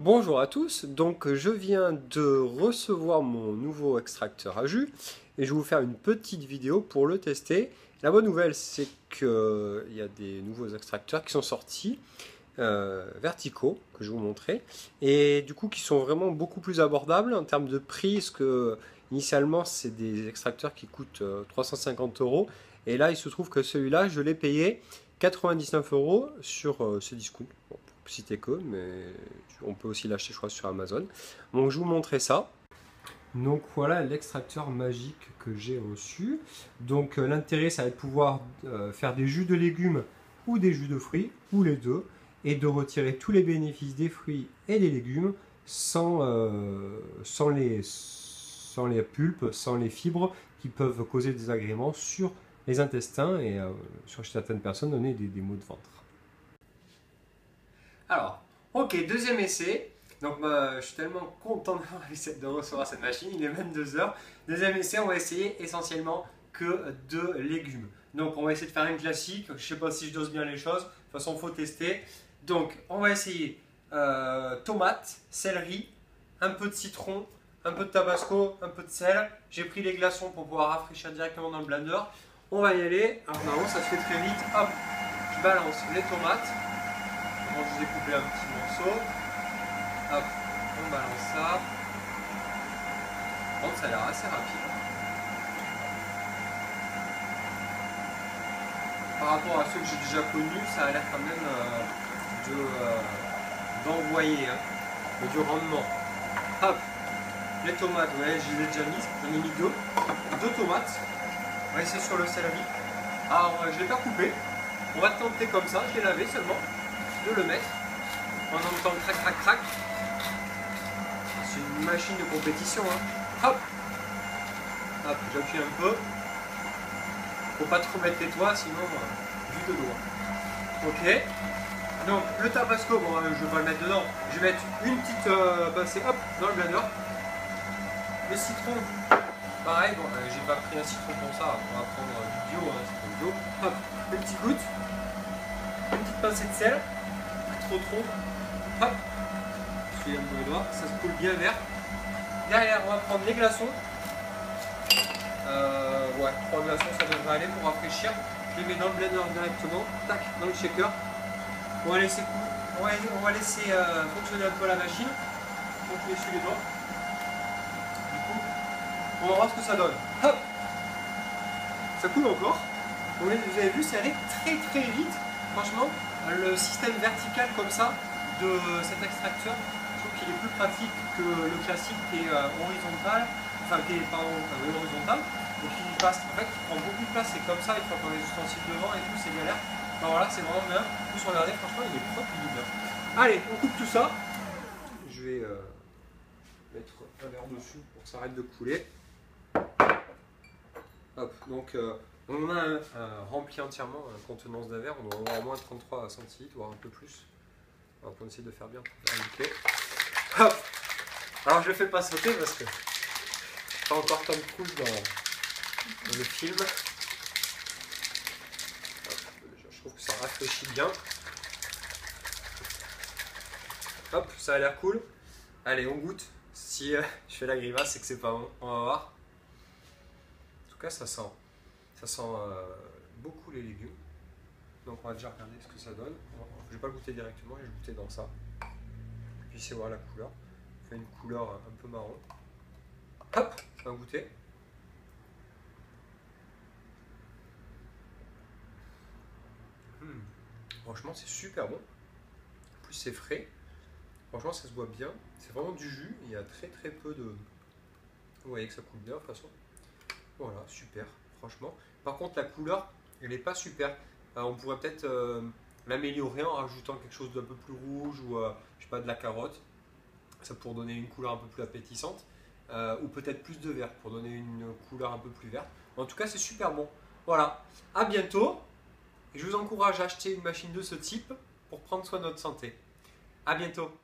Bonjour à tous, donc je viens de recevoir mon nouveau extracteur à jus et je vais vous faire une petite vidéo pour le tester. La bonne nouvelle c'est qu'il y a des nouveaux extracteurs qui sont sortis, verticaux, que je vais vous montrer, et du coup qui sont vraiment beaucoup plus abordables en termes de prix, parce que initialement c'est des extracteurs qui coûtent 350 € et là il se trouve que celui-là je l'ai payé 99 € sur Cdiscount. Bon, pour citer que, mais on peut aussi l'acheter je crois sur Amazon. Donc je vais vous montrer ça. Donc voilà l'extracteur magique que j'ai reçu. Donc l'intérêt ça va être de pouvoir faire des jus de légumes ou des jus de fruits, ou les deux, et de retirer tous les bénéfices des fruits et des légumes sans les pulpes, sans les fibres qui peuvent causer des désagréments sur les intestins et sur certaines personnes donner des maux de ventre. Alors, ok, deuxième essai. Donc je suis tellement content de recevoir cette machine, il est 22 h. Deuxième essai, on va essayer essentiellement que de légumes. Donc on va essayer de faire une classique, je ne sais pas si je dose bien les choses, de toute façon il faut tester. Donc on va essayer tomates, céleri, un peu de citron, un peu de tabasco, un peu de sel. J'ai pris les glaçons pour pouvoir rafraîchir directement dans le blender. On va y aller, alors normalement ça se fait très vite. Hop, je balance les tomates. Bon, je découpe un petit morceau. Hop, on balance ça. Bon, ça a l'air assez rapide. Par rapport à ceux que j'ai déjà connus, ça a l'air quand même d'envoyer, du rendement. Hop, les tomates, ouais, je les ai déjà mises, j'en ai mis deux tomates. On va essayer sur le céleri. Alors, je ne l'ai pas coupé, on va tenter comme ça, je l'ai lavé seulement, de le mettre. On entend crac crac crac. C'est une machine de compétition, Hop, hop, j'appuie un peu. Faut pas trop mettre les doigts, sinon vue de doigt. Ok. Donc le tabasco, bon, je vais pas le mettre dedans. Je vais mettre une petite pincée, hop, dans le blender. Le citron, pareil. Bon, j'ai pas pris un citron pour ça. On va prendre du bio, citron bio. Hop, une petite goutte, une petite pincée de sel, pas trop. Hop, je suis un peu les doigts, ça se coule bien vert. Derrière, on va prendre les glaçons. Ouais, 3 glaçons ça devrait aller pour rafraîchir. Je les mets dans le blender directement, tac, dans le shaker. On va laisser, fonctionner un peu la machine. Donc je l'essuie les doigts. Du coup, on va voir ce que ça donne. Hop, ça coule encore. Donc, vous avez vu, ça allait très vite. Franchement, le système vertical comme ça de cet extracteur, je trouve qu'il est plus pratique que le classique qui est horizontal. Enfin, qui est horizontal. Et qui passe, en fait, qui prend beaucoup de place, c'est comme ça, il faut prendre les ustensiles devant et tout, c'est galère. Alors voilà, c'est vraiment bien. En plus, regardez, franchement, il est propre, il est bien. Allez, on coupe tout ça. Je vais mettre un verre dessus pour que ça arrête de couler. Hop, donc on a rempli entièrement la contenance d'un verre, on doit avoir au moins 33 centilitres, voire un peu plus. On va essayer de faire bien pour faire indiquer. Hop. Alors je ne le fais pas sauter parce que pas encore Tom Cruise dans le film. Hop, je trouve que ça rafraîchit bien. Hop, ça a l'air cool. Allez, on goûte. Si je fais la grimace, c'est que c'est pas bon. On va voir. En tout cas, ça sent beaucoup les légumes. Donc on va déjà regarder ce que ça donne. Je vais pas le goûter directement, je vais goûter dans ça. Puis c'est voir la couleur. Ça fait une couleur un peu marron. Hop, on va goûter. Franchement, c'est super bon. En plus, c'est frais. Franchement, ça se boit bien. C'est vraiment du jus. Il y a très peu de... Vous voyez que ça coule bien de toute façon. Voilà, super. Franchement. Par contre, la couleur, elle n'est pas super. On pourrait peut-être l'améliorer en rajoutant quelque chose d'un peu plus rouge ou je sais pas, de la carotte. Ça pour donner une couleur un peu plus appétissante. Ou peut-être plus de vert pour donner une couleur un peu plus verte. En tout cas, c'est super bon. Voilà. À bientôt. Et je vous encourage à acheter une machine de ce type pour prendre soin de notre santé. À bientôt.